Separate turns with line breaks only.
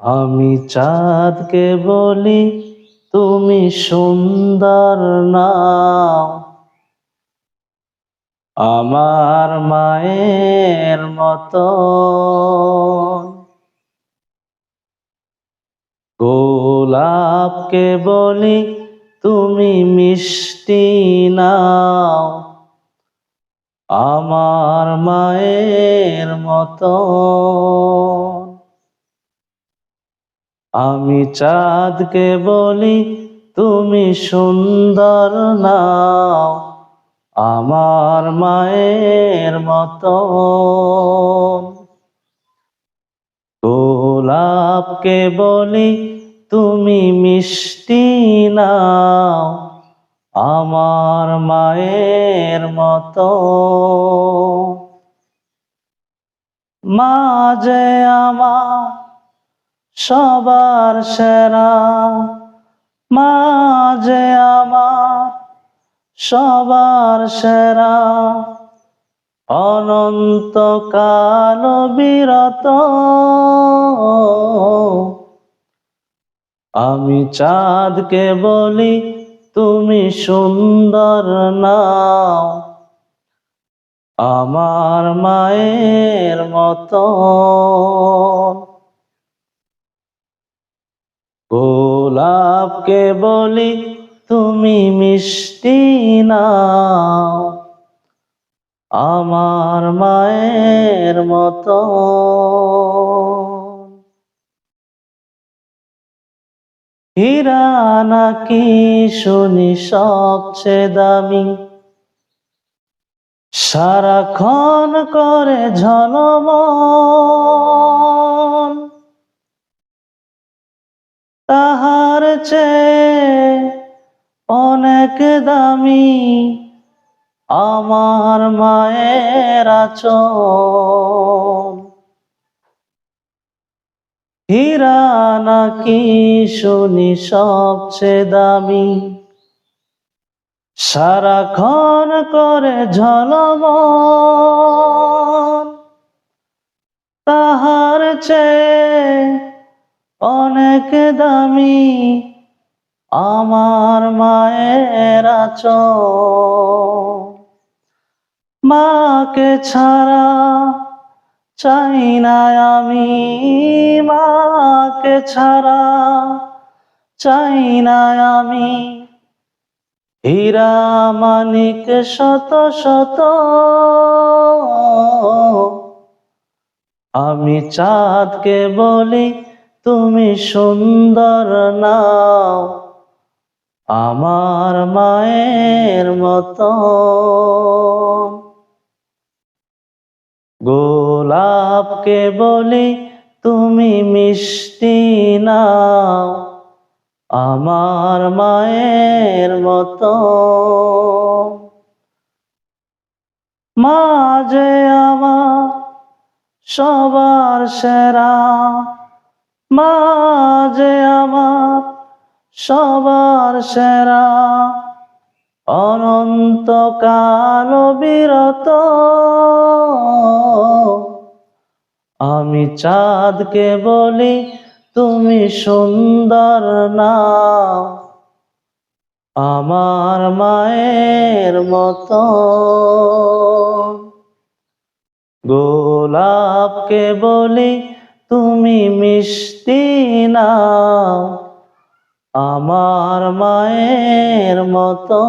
আমি চাঁদকে বলি তুমি সুন্দর নাও, আমার মায়ের মতো। গোলাপকে বলি তুমি মিষ্টি নাও, আমার মায়ের মতো। আমি চাঁদকে বলি তুমি সুন্দর নাও, আমার মায়ের মতো। গোলাপকে বলি তুমি মিষ্টি নাও, আমার মায়ের মতো। মা যে আমার সবার সেরা, মা যে আমার সবার সেরা, অনন্তকাল বিরত। আমি চাঁদকে বলি তুমি সুন্দর নাও, আমার মায়ের মতো। গোলাপকে বলি তুমি মিষ্টি নাও, আমার মায়ের মতো। হীরা নাকি শুনি সবচেয়ে দামি, সারাক্ষণ করে ঝলমল, তাহার চেয়ে অনেক দামি আমার মায়ের আঁচল। হীরা নাকি শুনি সবচেয়ে দামি, সারাক্ষণ করে ঝলমল, তাহার চেয়ে অনেক দামি আমার মায়ের আঁচল। মাকে ছাড়া চাই না আমি, মাকে ছাড়া চাই না আমি, হীরা মানিক শত শত। আমি চাঁদকে বলি তুমি সুন্দর নাও, আমার মায়ের মতো। গোলাপকে বলি তুমি মিষ্টি নাও, আমার মায়ের মতো। মা যে আমার সবার সেরা, মা যে আমার সবার সেরা, অনন্তকাল বিরত। আমি চাঁদকে বলি তুমি সুন্দর নাও, আমার মায়ের মতো। গোলাপকে বলি তুমি মিষ্টি নাও, আমার মায়ের মতো।